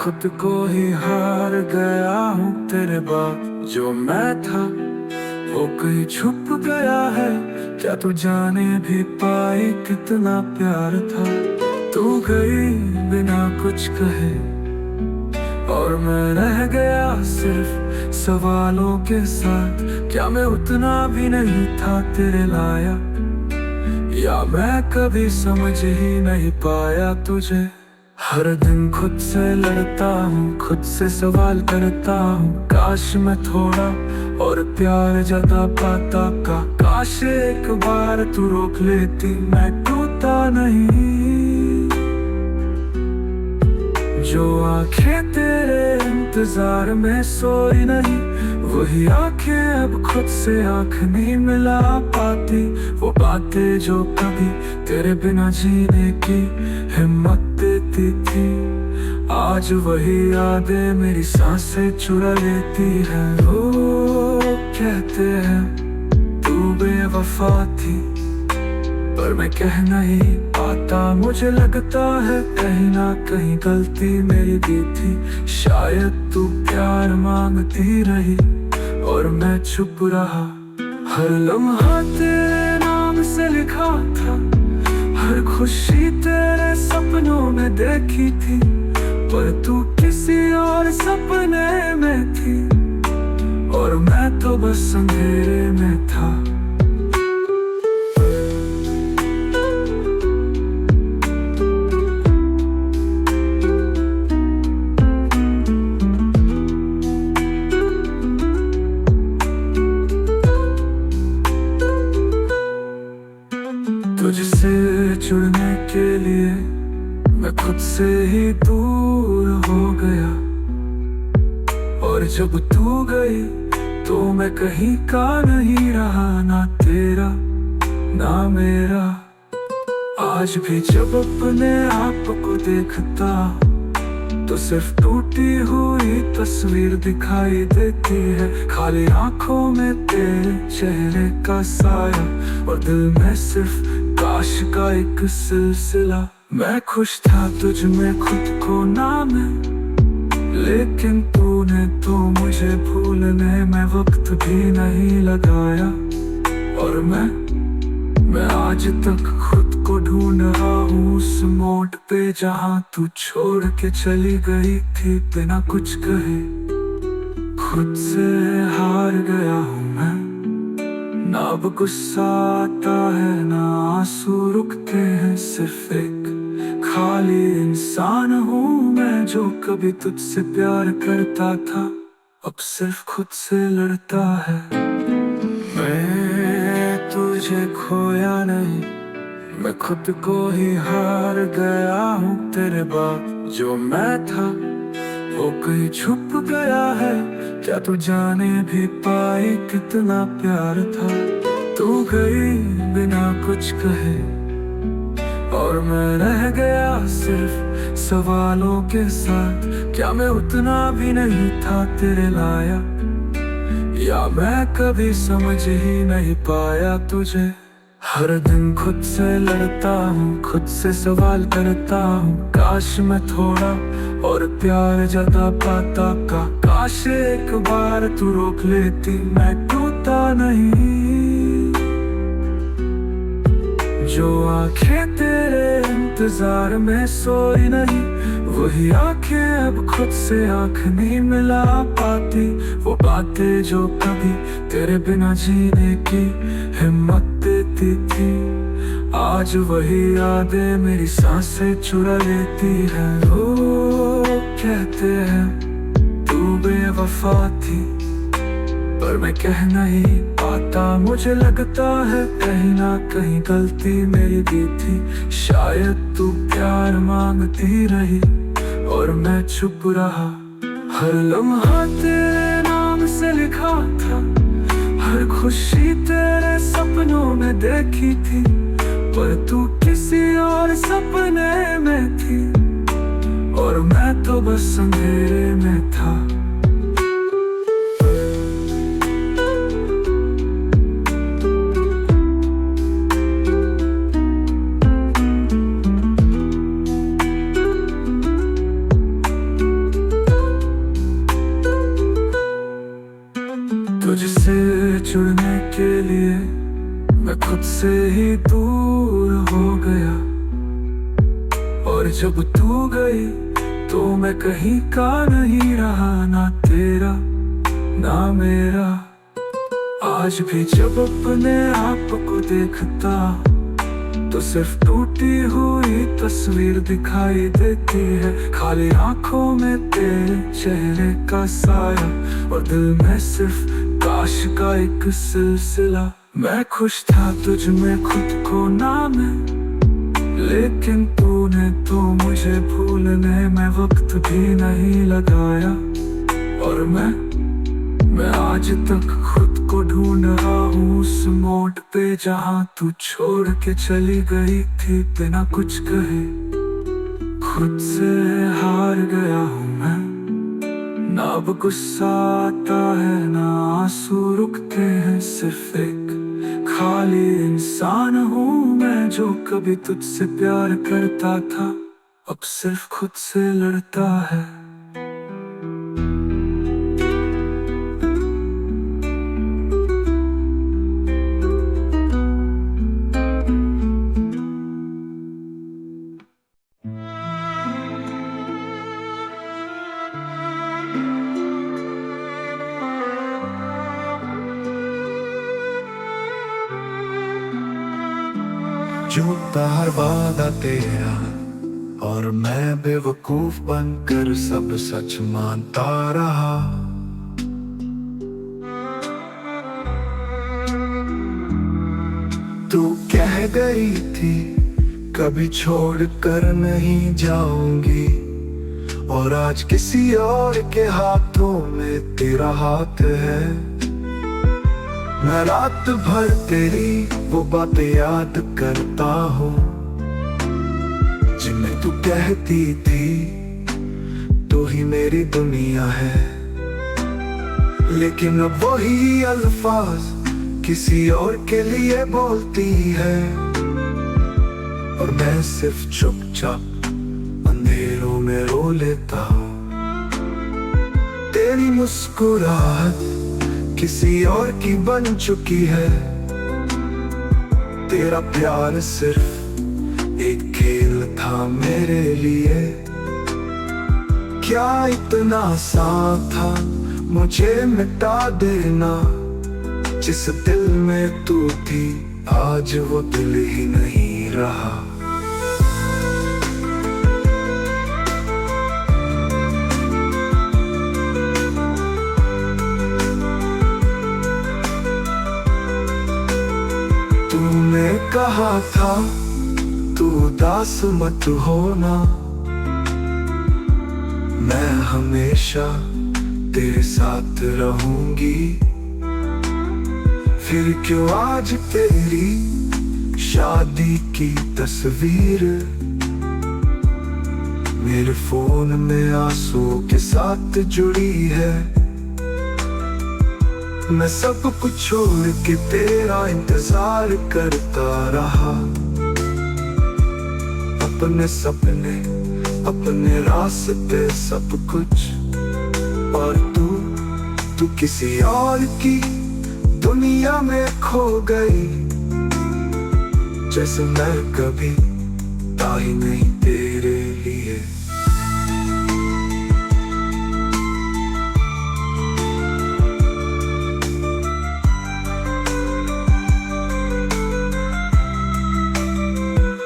खुद को ही हार गया हूँ तेरे बाद। जो मैं था वो कहीं छुप गया है, क्या तू जाने भी पाई कितना प्यार था। तू गई बिना कुछ कहे और मैं रह गया सिर्फ सवालों के साथ। क्या मैं उतना भी नहीं था तेरे लायक, या मैं कभी समझ ही नहीं पाया तुझे। हर दिन खुद से लड़ता हूँ, खुद से सवाल करता हूँ, काश मैं थोड़ा और प्यार ज्यादा पाता का। काश एक बार तू रोक लेती, मैं टूटा नहीं। जो आंखें तेरे इंतजार में सोई नहीं, वही आंखें अब खुद से आंख नहीं मिला पाती। वो बातें जो कभी तेरे बिना जीने की हिम्मत देती थी, आज वही यादें मेरी सांसें चुरा लेती है। वो कहते हैं तू बेवफा थी, पर मैं कह नहीं पाता। मुझे लगता है कहीं ना कहीं गलती मेरी भी थी। शायद तू प्यार मांगती रही और मैं चुप रहा। हर लम्हा तेरे नाम से लिखा था, हर खुशी तेरे सपनों में देखी थी, पर तू किसी और सपने में थी और मैं तो बस अंधेरे में था। तुझसे जुड़ने के लिए मैं खुद से ही दूर हो गया, और जब तू गई तो मैं कहीं का नहीं रहा, ना तेरा ना मेरा। आज भी जब अपने आप को देखता तो सिर्फ टूटी हुई तस्वीर दिखाई देती है। खाली आंखों में तेरे चेहरे का साया और दिल में सिर्फ काश का एक सिलसिला। मैं खुश था तुझ में खुद को नाम, लेकिन तूने तो मुझे भूलने में वक्त भी नहीं लगाया। और मैं आज तक खुद को ढूंढ रहा हूँ उस मोड़ पे जहाँ तू छोड़ के चली गई थी बिना कुछ कहे। खुद से हार गया हूँ मैं, ना अब गुस्सा आता है ना आंसू रुकते हैं। सिर्फ एक खाली इंसान हूँ मैं जो कभी तुझसे प्यार करता था, अब सिर्फ खुद से लड़ता है। मैं तुझे खोया नहीं, मैं खुद को ही हार गया हूँ तेरे बाद। जो मैं था वो कहीं छुप गया है, क्या तू जाने भी पाई कितना प्यार था। तू गई बिना कुछ कहे और मैं रह गया सिर्फ सवालों के साथ। क्या मैं उतना भी नहीं था तेरे लायक, या मैं कभी समझ ही नहीं पाया तुझे। हर दिन खुद से लड़ता हूँ, खुद से सवाल करता हूँ, काश मैं थोड़ा और प्यार ज्यादा पाता का। काश एक बार तू रोक लेती, मैं टूटा नहीं। जो आंखें तेरे इंतजार में सोई नहीं, वही आंखें अब खुद से आंख नहीं मिला पाती। वो बातें जो कभी तेरे बिना जीने की हिम्मत देती थी, आज वही यादें मेरी सांसें चुरा लेती है। वो कहते हैं तू बेवफा थी, पर मैं कह नहीं पाता। मुझे लगता है कहीं ना कहीं गलती मेरी भी थी। शायद तू प्यार मांगती रही और मैं चुप रहा। हर लम्हा तेरे नाम से लिखा था, हर खुशी तेरे सपनों में देखी थी, पर तू किसी और सपने में थी और मैं तो बस अंधेरे में था। तुझसे जुड़ने के लिए मैं खुद से ही दूर हो गया, और जब तू गई तो मैं कहीं का नहीं रहा, ना तेरा ना मेरा। आज भी जब अपने आप को देखता तो सिर्फ टूटी हुई तस्वीर दिखाई देती है, खाली आंखों में तेरे चेहरे का साया, और दिल में सिर्फ काश का एक सिलसिला। मैं खुश था तुझ में खुद को ना मैं, लेकिन तूने तो मुझे भूलने में वक्त भी नहीं लगाया, और मैं आज तक खुद को ढूंढ रहा हूँ उस मोड़ पे जहाँ तू छोड़ के चली गई थी बिना कुछ कहे। खुद से हार गया हूँ मैं, ना अब गुस्सा आता है ना आंसू रुकते हैं, सिर्फ एक खाली इंसान हूँ मैं जो कभी तुझसे प्यार करता था, अब सिर्फ खुद से लड़ता है। झूठा हर वादा तेरा, और मैं बेवकूफ बनकर सब सच मानता रहा। तू कह गई थी कभी छोड़ कर नहीं जाऊंगी, और आज किसी और के हाथों में तेरा हाथ है। मैं रात भर तेरी वो बातें याद करता हूँ जिन्हें तू कहती थी तू ही मेरी दुनिया है, लेकिन अब वही अल्फाज किसी और के लिए बोलती है, और मैं सिर्फ चुपचाप अंधेरों में रो लेता हूँ। तेरी मुस्कुराहट किसी और की बन चुकी है, तेरा प्यार सिर्फ एक खेल था मेरे लिए। क्या इतना आसान था मुझे मिटा देना, जिस दिल में तू थी आज वो दिल ही नहीं रहा। तूने कहा था तू उदास मत होना, मैं हमेशा तेरे साथ रहूंगी। फिर क्यों आज तेरी शादी की तस्वीर मेरे फोन में आंसू के साथ जुड़ी है। मैं सब कुछ छोड़ के तेरा इंतजार करता रहा, अपने सपने अपने रास्ते सब कुछ, और तू किसी और की दुनिया में खो गई, जैसे मैं कभी था ही नहीं तेरे लिए।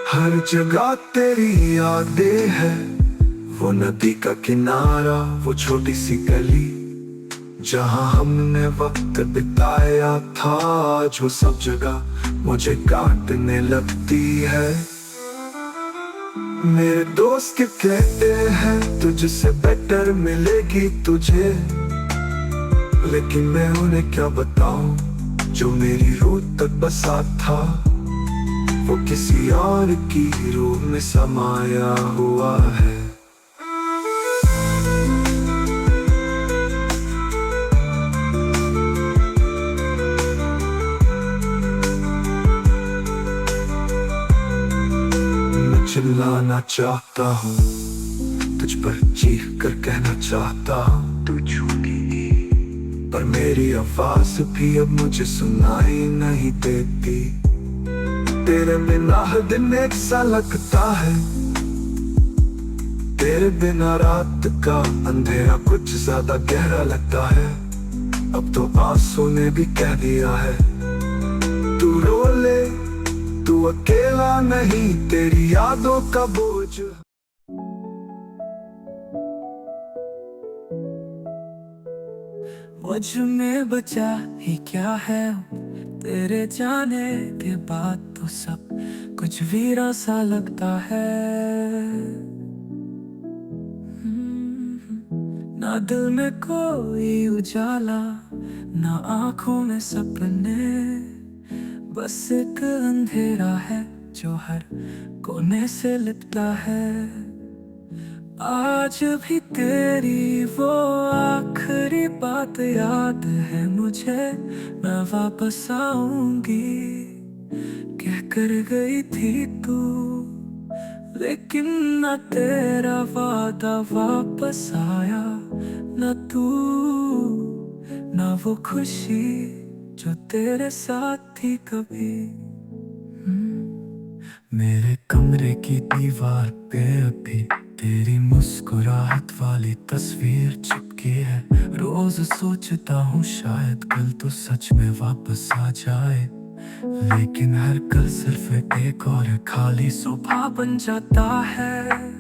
हर जगह तेरी यादें हैं, वो नदी का किनारा, वो छोटी सी गली जहाँ हमने वक्त बिताया था, आज वो सब जगह मुझे काटने लगती है। मेरे दोस्त कहते हैं तुझसे बेटर मिलेगी तुझे, लेकिन मैं उन्हें क्या बताऊं जो मेरी रूह तक बसा था, वो किसी और की रूह में समाया हुआ है। मैं चिल्लाना चाहता हूँ, तुझ पर चीख कर कहना चाहता हूँ तू झूठी, पर मेरी आवाज भी अब मुझे सुनाई नहीं देती। तेरे बिना हर दिन एक सा लगता है, तेरे बिना रात का अंधेरा कुछ ज्यादा गहरा लगता है। अब तो आंसू ने भी कह दिया है, तू रो ले, तू अकेला नहीं, तेरी यादों का बोझ। मुझ में बचा ही क्या है, तेरे जाने के बाद तो सब कुछ वीरा सा लगता है। ना दिल में कोई उजाला, ना आंखों में सपने, बस एक अंधेरा है जो हर कोने से लिपटा है। आज भी तेरी वो आखिरी बात याद है मुझे, मैं वापस आऊंगी कह कर गई थी तू, लेकिन न तेरा वादा वापस आया, न तू न वो खुशी जो तेरे साथ थी कभी। मेरे कमरे की दीवार पे अभी तेरी मुस्कुराहट वाली तस्वीर चिपकी है। रोज सोचता हूँ शायद कल तो सच में वापस आ जाए, लेकिन हर कल सिर्फ एक और खाली सुबह बन जाता है।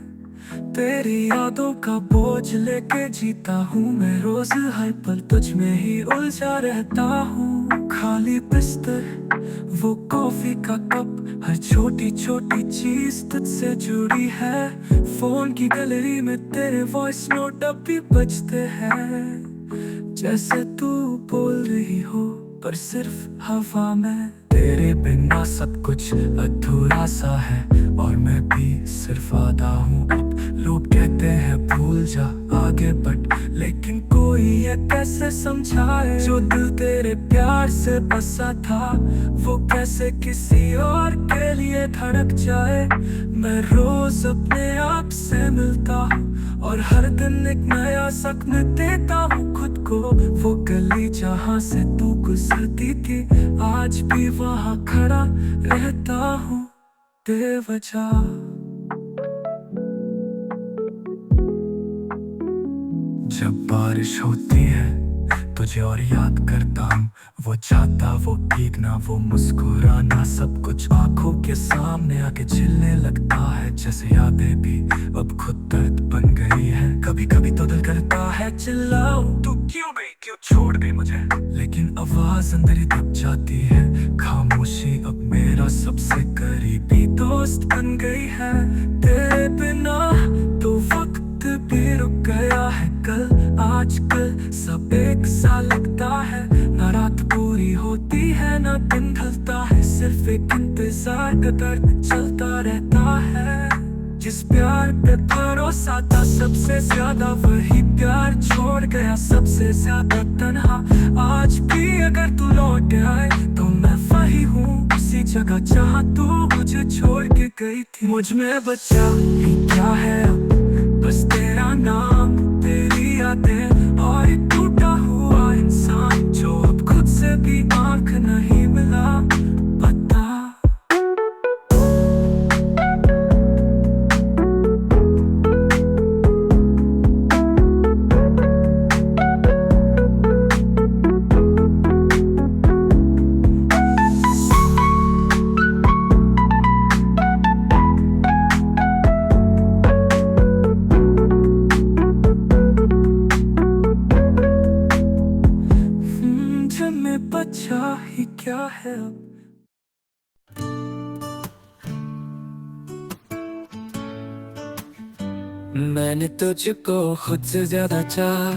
तेरी यादों का बोझ लेके जीता हूँ मैं रोज, हर पल तुझ में ही उलझा रहता हूँ। खाली बिस्तर, वो कॉफी का कप, हर छोटी छोटी चीज तुझसे जुड़ी है। फोन की गैलरी में तेरे वॉइस नोट अब भी बजते हैं, जैसे तू बोल रही हो पर सिर्फ हवा में। तेरे बिना सब कुछ अधूरा सा है और मैं भी सिर्फ आधा हूँ अब। लोग कहते हैं भूल जा आगे बढ़, लेकिन कोई ये कैसे समझाए जो दिल तेरे प्यार से बसा था वो कैसे किसी और के लिए धड़क जाए। मैं रोज अपने आप से मिलता हूँ और हर दिन एक नया सपना देता हूँ खुद को। वो गली जहाँ से तू गुजरती थी आज भी वहाँ खड़ा रहता हूँ बेवजह। जब बारिश होती है तुझे और याद करता हूँ, वो छाता, वो भीगना, वो मुस्कुराना, सब कुछ आंखों के सामने आके झिलने लगता है। जैसे यादें भी अब खुद दर्द बन गई है। कभी कभी तो दिल करता है चिल्लाऊं, तू क्यों गई, क्यों छोड़ गई मुझे, लेकिन आवाज अंदर ही दब जाती है। खामोशी अब मेरा सबसे करीबी दोस्त बन गई है। तेरे बिना तो वक्त भी रुक गया है, कल आजकल सब एक सा लगता है। ना रात पूरी होती है ना दिन ढलता है, सिर्फ एक इंतजार का दर्द चलता रहता है। जिस प्यार पे भरोसा था सबसे ज्यादा वही प्यार छोड़ गया सबसे ज्यादा तन्हा। आज भी अगर तू लौट आए तो मैं वही हूँ उसी जगह जहाँ तू मुझे छोड़ के गई थी। मुझ में बचा ही क्या है अब, बस तेरा नाम, तेरी यादें और एक टूटा हुआ इंसान जो अब खुद से भी आंख नहीं मिला पता। बचा ही क्या है अब। मैंने तुझको खुद से ज्यादा चाहा,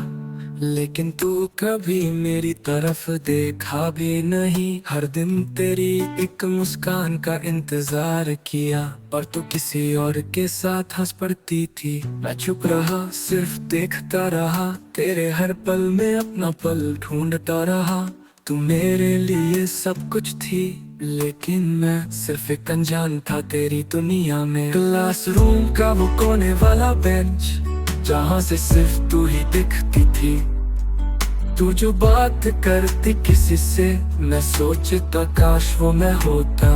लेकिन तू कभी मेरी तरफ देखा भी नहीं। हर दिन तेरी एक मुस्कान का इंतजार किया और तू किसी और के साथ हंस पड़ती थी। मैं चुप रहा, सिर्फ देखता रहा, तेरे हर पल में अपना पल ढूंढता रहा। तू मेरे लिए सब कुछ थी, लेकिन मैं सिर्फ एक अनजान था तेरी दुनिया में। क्लासरूम का वो कोने वाला बेंच जहाँ से सिर्फ तू ही दिखती थी, तू जो बात करती किसी से, मैं सोचता काश वो मैं होता।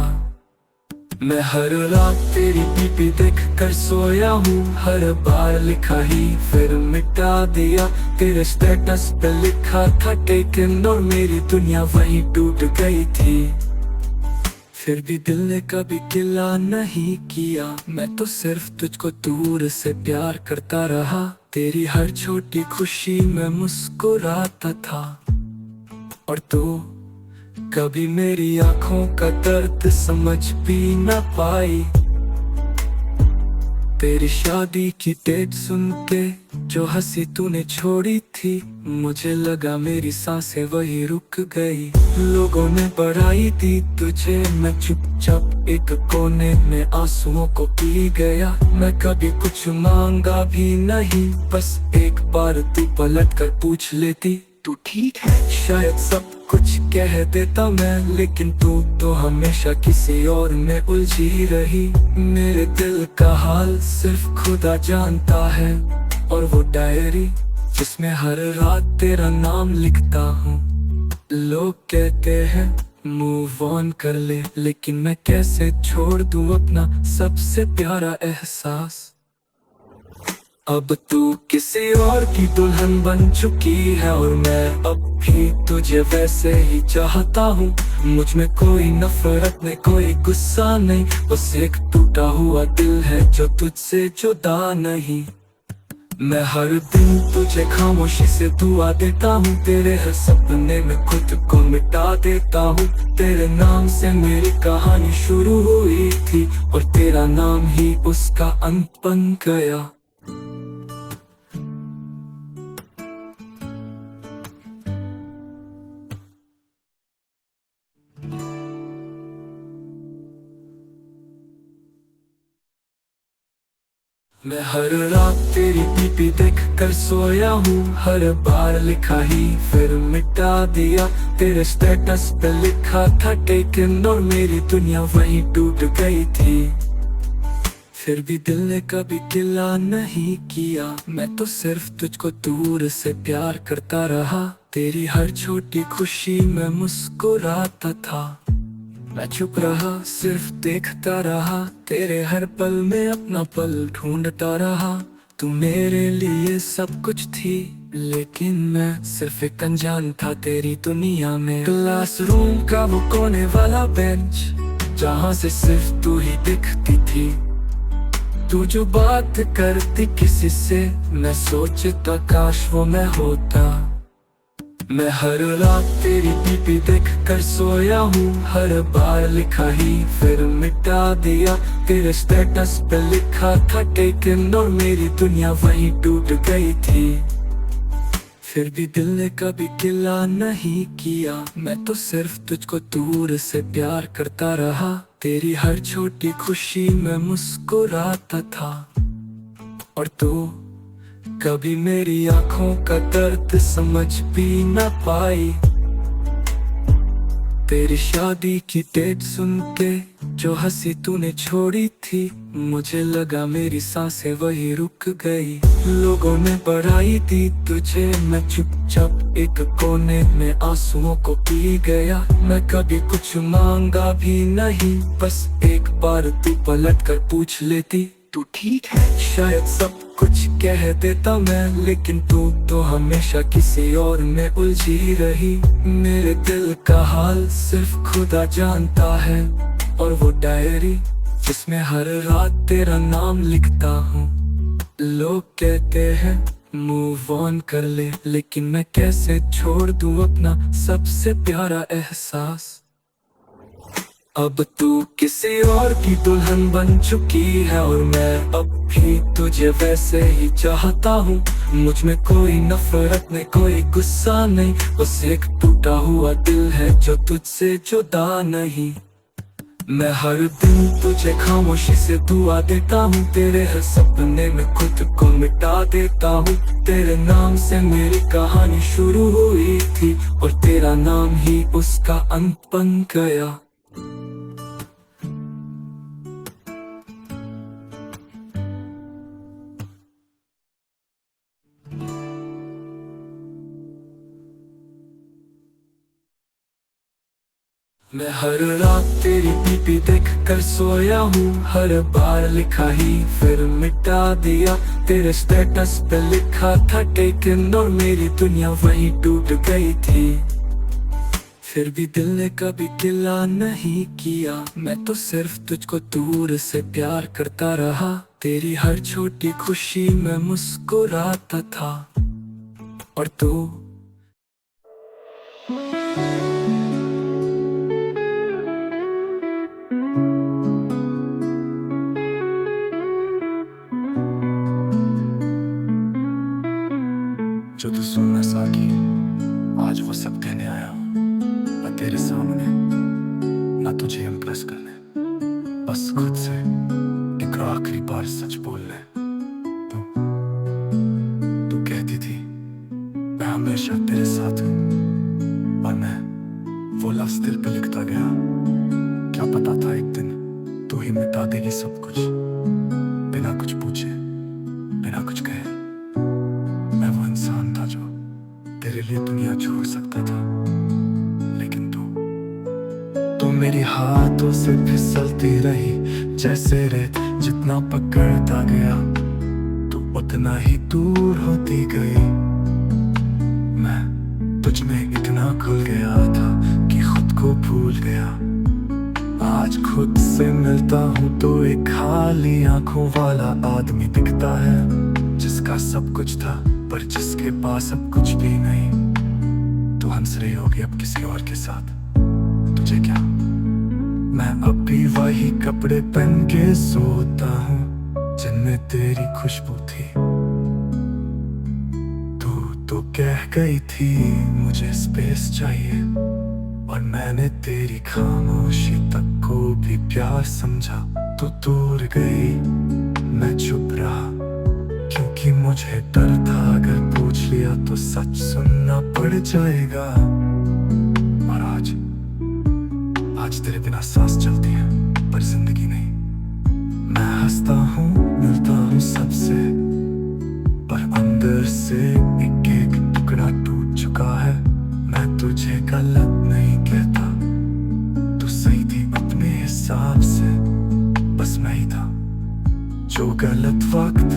मैं हर रात तेरी डीपी देख कर सोया हूँ, हर बार लिखा ही फिर मिटा दिया। तेरे स्टेटस पे लिखा था टेकन, और मेरी दुनिया वहीं टूट गई थी। फिर भी दिल ने कभी गिला नहीं किया, मैं तो सिर्फ तुझको दूर से प्यार करता रहा। तेरी हर छोटी खुशी में मुस्कुराता था, और तू कभी मेरी आंखों का दर्द समझ भी न पाई। तेरी शादी की डेट सुन के जो हंसी तूने छोड़ी थी, मुझे लगा मेरी सांसें वही रुक गई। लोगों ने बढ़ाई दी तुझे, मैं चुपचाप एक कोने में आंसुओं को पी गया। मैं कभी कुछ मांगा भी नहीं, बस एक बार तू पलट कर पूछ लेती तू ठीक है। शायद सब कुछ कह देता मैं, लेकिन तू तो हमेशा किसी और में उलझी रही। मेरे दिल का हाल सिर्फ खुदा जानता है, और वो डायरी जिसमें हर रात तेरा नाम लिखता हूँ। लोग कहते हैं मूव ऑन कर ले, लेकिन मैं कैसे छोड़ दूँ अपना सबसे प्यारा एहसास। अब तू किसी और की दुल्हन बन चुकी है, और मैं अब भी तुझे वैसे ही चाहता हूँ। मुझ में कोई नफरत नहीं, कोई गुस्सा नहीं, बस एक टूटा हुआ दिल है जो तुझसे जुदा नहीं। मैं हर दिन तुझे खामोशी से दुआ देता हूँ, तेरे हर सपने में खुद को मिटा देता हूँ। तेरे नाम से मेरी कहानी शुरू हुई थी, और तेरा नाम ही उसका अंत बन गया। मैं हर रात तेरी डीपी देख कर सोया हूँ, हर बार लिखा ही फिर मिटा दिया। तेरे स्टेटस पे लिखा था टेकन, और मेरी दुनिया वहीं टूट गई थी। फिर भी दिल ने कभी गिला नहीं किया, मैं तो सिर्फ तुझको दूर से प्यार करता रहा। तेरी हर छोटी खुशी में मुस्कुराता था, मैं चुप रहा सिर्फ देखता रहा। तेरे हर पल में अपना पल ढूंढता रहा। तू मेरे लिए सब कुछ थी, लेकिन मैं सिर्फ एक अनजान था तेरी दुनिया में। क्लासरूम का वो कोने वाला बेंच, जहाँ से सिर्फ तू ही दिखती थी। तू जो बात करती किसी से, मैं सोचता काश वो मैं होता। मैं हर रात तेरी डीपी देख कर सोया हूँ, हर बार लिखा ही फिर मिटा दिया। तेरे स्टेटस पे लिखा था टेकन, और मेरी दुनिया वहीं टूट गई थी। फिर भी दिल ने कभी गिला नहीं किया, मैं तो सिर्फ तुझको दूर से प्यार करता रहा। तेरी हर छोटी खुशी में मुस्कुराता था, और तू कभी मेरी आंखों का दर्द समझ भी न पाई। तेरी शादी की डेट सुन के जो हंसी तूने छोड़ी थी, मुझे लगा मेरी सांसें वही रुक गई। लोगों ने बढ़ाई दी तुझे, मैं चुपचाप एक कोने में आंसुओं को पी गया। मैं कभी कुछ मांगा भी नहीं, बस एक बार तू पलट कर पूछ लेती तू ठीक है। शायद सब कुछ कह देता मैं, लेकिन तू तो हमेशा किसी और में उलझी रही। मेरे दिल का हाल सिर्फ खुदा जानता है, और वो डायरी जिसमें हर रात तेरा नाम लिखता हूँ। लोग कहते हैं मूव ऑन कर ले, लेकिन मैं कैसे छोड़ दूँ अपना सबसे प्यारा एहसास। अब तू किसी और की दुल्हन बन चुकी है, और मैं अब भी तुझे वैसे ही चाहता हूँ। मुझ में कोई नफरत नहीं, कोई गुस्सा नहीं, बस एक टूटा हुआ दिल है जो तुझसे जुदा नहीं। मैं हर दिन तुझे खामोशी से दुआ देता हूँ, तेरे हर सपने में खुद को मिटा देता हूँ। तेरे नाम से मेरी कहानी शुरू हुई थी, और तेरा नाम ही उसका अंत बन गया। मैं हर रात तेरी डीपी देख कर सोया हूँ, हर बार लिखा ही फिर मिटा दिया। तेरे स्टेटस पे लिखा था टेकन और मेरी दुनिया वहीं टूट गई थी। फिर भी दिल ने कभी गिला नहीं किया, मैं तो सिर्फ तुझको दूर से प्यार करता रहा। तेरी हर छोटी खुशी में मुस्कुराता था और तू जो तू सुनना साकी, आज वो सब कहने आया हूँ मैं तेरे सामने, ना तुझे इम्प्रेस करने, बस खुद से एक आखिरी बार सच बोलने। तू कहती थी मैं हमेशा तेरे साथ हूँ, और मैं वो लफ्ज़ दिल पे लिखता गया। क्या पता था एक दिन तू ही मिटा देगी सब कुछ, बिना कुछ पूछे, बिना कुछ कहे। मैं वो इंसान था जो तेरे लिए दुनिया छोड़ सकता था, लेकिन तू मेरे हाथों से फिसलती रही जैसे रेत। जितना पकड़ता गया तू उतना ही दूर होती गई। मैं तुझ में इतना खुल गया था कि खुद को भूल गया। आज खुद से मिलता हूँ तो एक खाली आंखों वाला आदमी दिखता है, जिसका सब कुछ था पर जिसके पास अब कुछ भी नहीं। तू हंस रही होगी अब किसी और के साथ, तुझे क्या? मैं अब भी वही कपड़े पहन के सोता हूँ जिनमें तेरी खुशबू थी। तू तो कह गई थी मुझे स्पेस चाहिए, और मैंने तेरी खामोशी तक को भी प्यार समझा। तू दूर गई, मैं चुप रहा, क्योंकि मुझे डर था अगर पूछ लिया तो सच सुनना पड़ जाएगा। और आज तेरे बिना सांस चलती है पर जिंदगी नहीं। मैं हंसता हूँ, मिलता हूँ सबसे, पर अंदर से एक एक टुकड़ा टूट चुका है। मैं तुझे गलत नहीं कहता, तू सही थी अपने हिसाब से, बस मैं ही था जो गलत वक्त,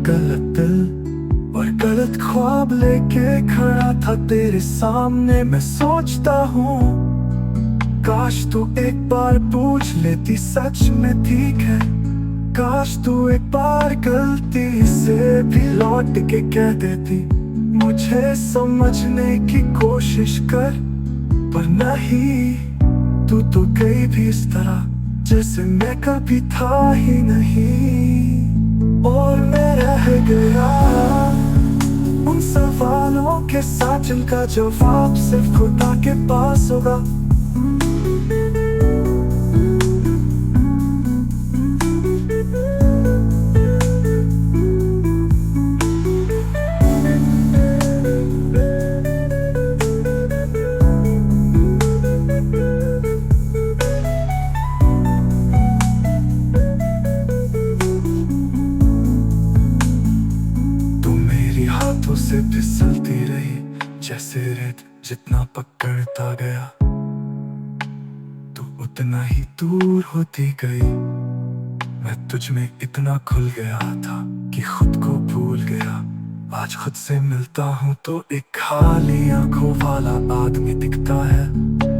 गलत दिल और गलत ख्वाब लेके खड़ा था तेरे सामने। मैं सोचता हूँ काश तू एक बार पूछ लेती सच में ठीक है। काश तू एक बार गलती से भी लौट के कह देती मुझे समझने की कोशिश कर, पर नहीं, तू तो गई भी इस तरह जैसे मैं कभी था ही नहीं। और मैं रह गया उन सवालों के साथ जिनका जवाब सिर्फ खुदा के पास होगा। हाथों से फिसलती रही जैसे रेत, जितना पकड़ता गया तू उतना ही दूर होती गई। मैं तुझ में इतना खुल गया था कि खुद को भूल गया। आज खुद से मिलता हूँ तो एक खाली आंखों वाला आदमी दिखता है,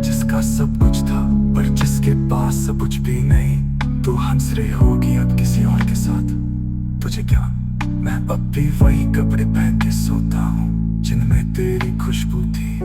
जिसका सब कुछ था पर जिसके पास सब कुछ भी नहीं। तू हंस रही होगी अब किसी और के साथ, तुझे क्या? मैं अब भी वही कपड़े पहन के सोता हूँ जिनमें तेरी खुशबू थी।